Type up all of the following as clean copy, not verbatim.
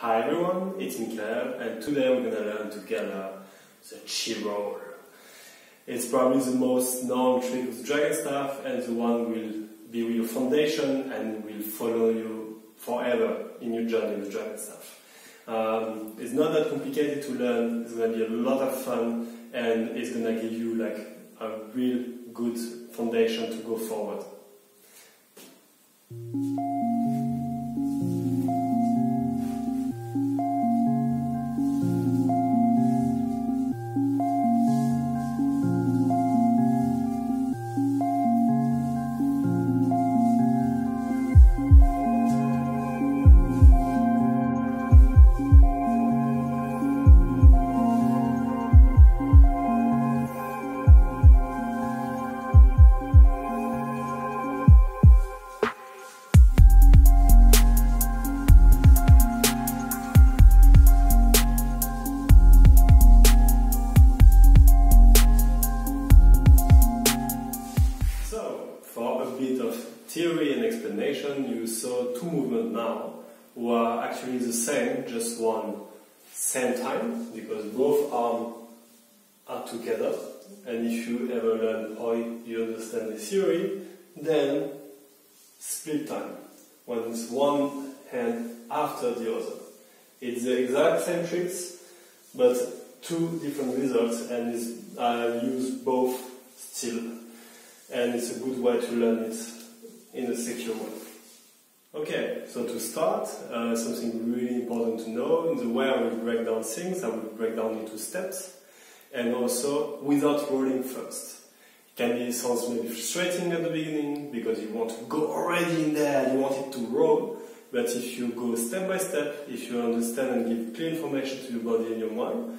Hi everyone, it's MikaHell, and today we're going to learn together the chi roll. It's probably the most known trick of the dragon staff, and the one will be your foundation and will follow you forever in your journey with dragon staff. It's not that complicated to learn, it's going to be a lot of fun, and it's going to give you like a real good foundation to go forward. Theory and explanation, you saw two movements now who are actually the same, just one same time, because both arms are together. And if you ever learn how you understand the theory, then split time, when it's one hand after the other. It's the exact same tricks, but two different results, and I use both still. And it's a good way to learn it in a secure way. Okay, so to start, something really important to know, in the way I will break down things, I will break down into steps, and also without rolling first. It can be sounds maybe frustrating at the beginning, because you want to go already in there, you want it to roll, but if you go step by step, if you understand and give clear information to your body and your mind,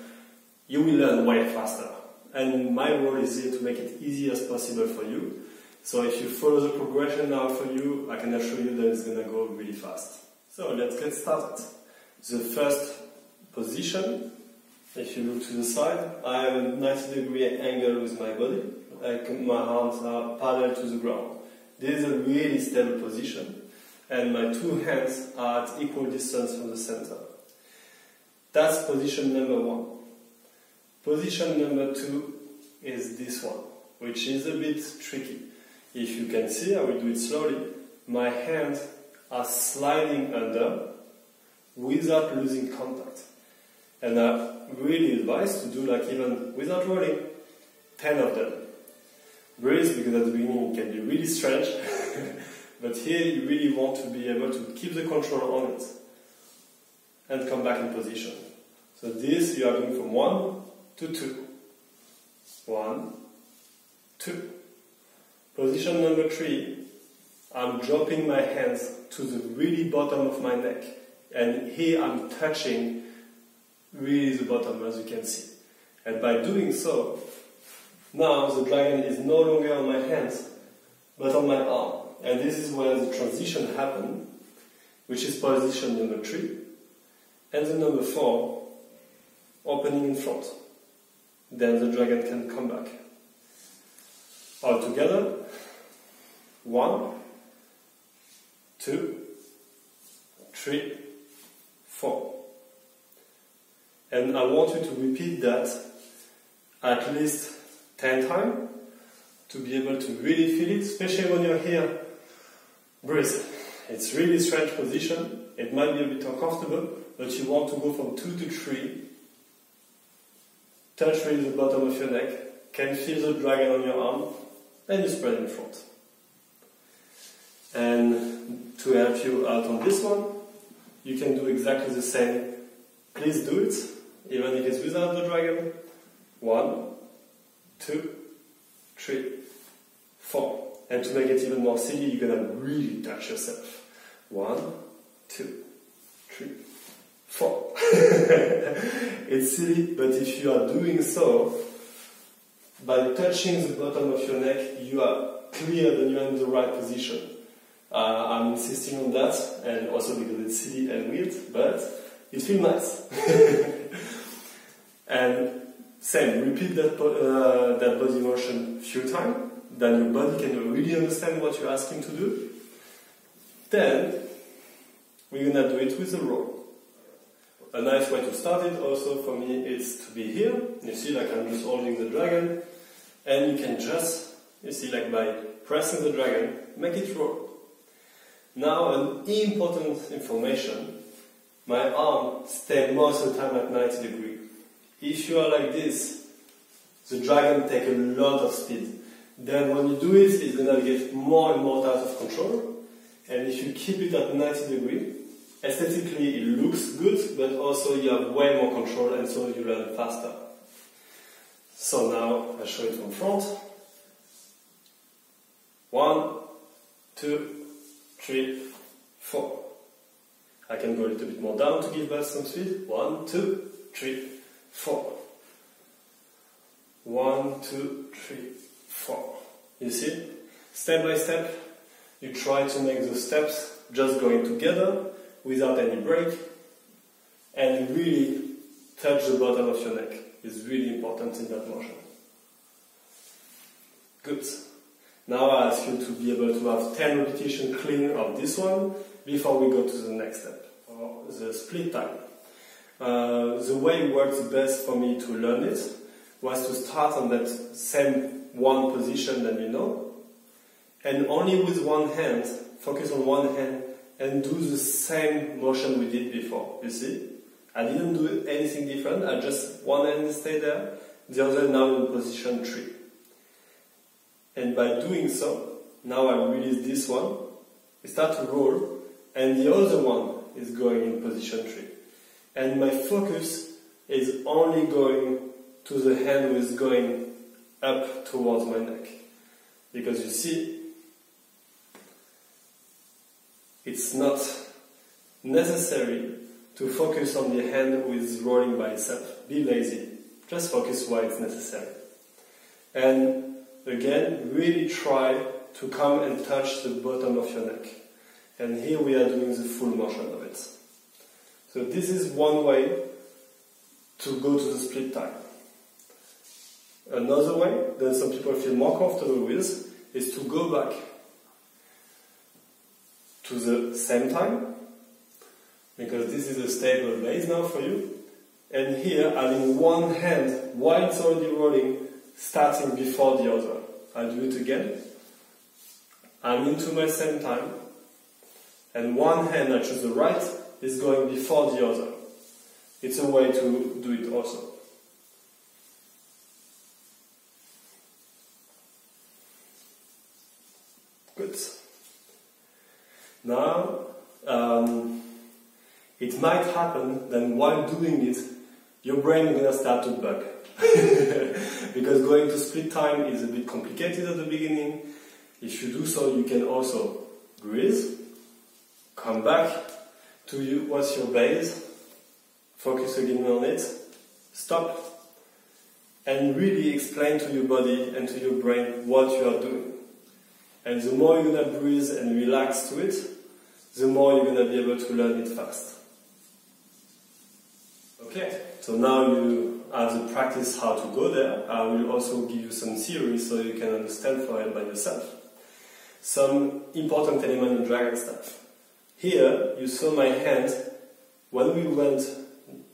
you will learn way faster. And my role is here to make it easy as possible for you. So if you follow the progression now for you, I can assure you that it's going to go really fast. So let's get started. The first position, if you look to the side, I have a 90-degree angle with my body, like my arms are parallel to the ground. This is a really stable position, and my two hands are at equal distance from the center. That's position number one. Position number two is this one, which is a bit tricky. If you can see, I will do it slowly, my hands are sliding under without losing contact. And I really advise to do like even without rolling, 10 of them. Breathe, because at the beginning it can be really strange, but here you really want to be able to keep the control on it and come back in position. So this you are doing from 1 to 2. 1, 2. Position number 3, I'm dropping my hands to the really bottom of my neck, and here I'm touching really the bottom, as you can see. And by doing so, now the dragon is no longer on my hands, but on my arm. And this is where the transition happens, which is position number 3, and the number 4, opening in front. Then the dragon can come back. All together, 1, 2, 3, 4. And I want you to repeat that at least 10 times to be able to really feel it, especially when you're here. Breathe. It's really strange position. It might be a bit uncomfortable, but you want to go from 2 to 3. Touch really the bottom of your neck, can feel the dragon on your arm, and you spread in front. And to help you out on this one, you can do exactly the same. Please do it, even if it's without the dragon. 1, 2, 3, 4. And to make it even more silly, you're going to really touch yourself. 1, 2, 3, 4. It's silly, but if you are doing so, by touching the bottom of your neck, you are clear that you are in the right position. I'm insisting on that, and also because it's silly and weird, but it feels nice. And same, repeat that body motion a few times, then your body can really understand what you're asking to do. Then we're gonna do it with a roll. a nice way to start it also for me is to be here. You see, like I'm just holding the dragon, and you can just, you see, like by pressing the dragon, make it roll. Now, an important information, my arm stays most of the time at 90 degrees. If you are like this, the dragon takes a lot of speed. Then when you do it, it's going to get more and more out of control. And if you keep it at 90 degrees, aesthetically it looks good, but also you have way more control, and so you learn faster. So now I'll show it from front. 1, 2, 3, 4. I can go a little bit more down to give back some speed. 1, 2, 3, 4. 1, 2, 3, 4. You see? Step by step, you try to make those steps just going together without any break, and really touch the bottom of your neck. It's really important in that motion. Good. Now I ask you to be able to have 10 repetitions clean of this one before we go to the next step, or the split time. The way it works best for me to learn it was to start on that same one position that you know, and only with one hand, focus on one hand, and do the same motion we did before. You see? I didn't do anything different, I just one hand stay there, the other now in position 3. And by doing so, now I release this one, it starts to roll, and the other one is going in position 3. And my focus is only going to the hand which is going up towards my neck. Because you see, it's not necessary to focus on the hand which is rolling by itself. Be lazy. Just focus where it's necessary. And again, really try to come and touch the bottom of your neck. And here we are doing the full motion of it. So this is one way to go to the split time. Another way that some people feel more comfortable with is to go back to the same time, because this is a stable base now for you. And here, having one hand while it's already rolling, starting before the other. I'll do it again. I'm into my same time, and one hand, I choose the right, is going before the other. It's a way to do it also. Good. Now, it might happen that while doing it, your brain is going to start to bug. Because going to split time is a bit complicated at the beginning. If you do so, you can also breathe, come back to what's your base, focus again on it, stop, and really explain to your body and to your brain what you are doing. And the more you're going to breathe and relax to it, the more you're going to be able to learn it fast. Okay, so now you have the practice how to go there. I will also give you some theory so you can understand for it by yourself. Some important element in dragon stuff. Here, you saw my hand, when we went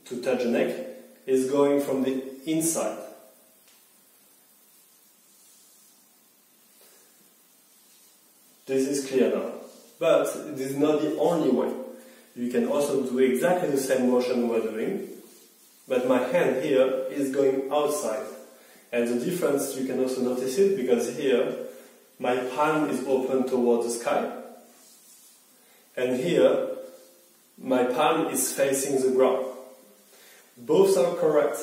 to touch the neck, is going from the inside. This is clear now. But this is not the only way. You can also do exactly the same motion we're doing, but my hand here is going outside. And the difference, you can also notice it, because here, my palm is open towards the sky, and here, my palm is facing the ground. Both are correct.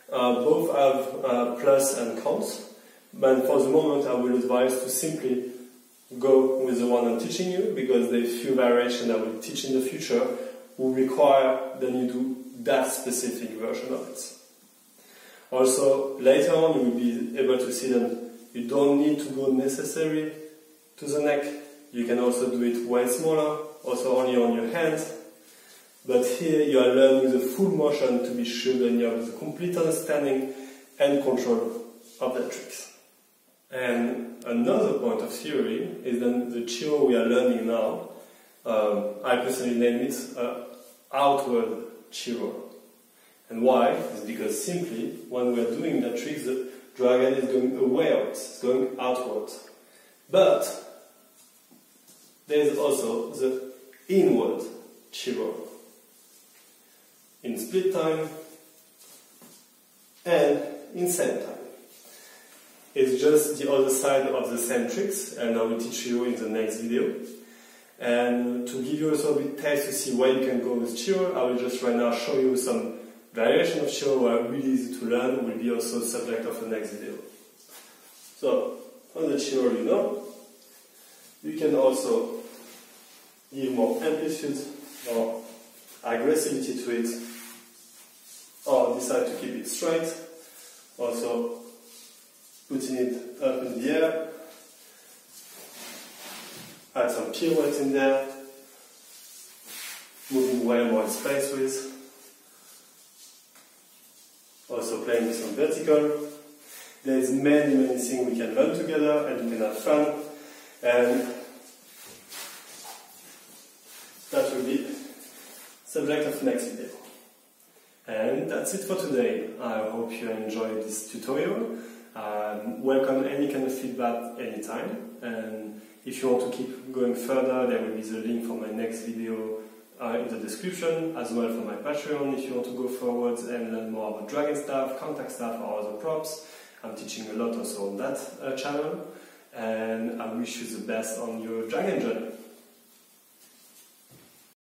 Both have plus and cons, but for the moment I will advise to simply go with the one I'm teaching you, because the few variations I will teach in the future will require that you do that specific version of it. Also, later on you will be able to see that you don't need to go necessarily to the neck. You can also do it way smaller, also only on your hands. But here you are learning the full motion to be sure that you have the complete understanding and control of the tricks. And another point of theory is that the Chio we are learning now, I personally name it outward cheerer. And why? It's because simply, when we're doing that trick, the dragon is going away out, it's going outward. But there's also the inward cheerer. In split time and in same time. It's just the other side of the same tricks, and I will teach you in the next video. And to give you also a bit taste to see where you can go with cheerer, I will just right now show you some variation of cheerer where really easy to learn, will be also subject of the next video. So, on the cheerer, you can also give more amplitude or aggressivity to it, or decide to keep it straight. Also, putting it up in the air, add some pirouette in there, moving way more in space with. Also playing with some vertical. There's many things we can learn together and we can have fun. And that will be subject of next video. And that's it for today. I hope you enjoyed this tutorial. Welcome any kind of feedback anytime. And if you want to keep going further, there will be the link for my next video in the description, as well for my Patreon if you want to go forward and learn more about dragon stuff, contact stuff, or other props. I'm teaching a lot also on that channel. And I wish you the best on your dragon journey.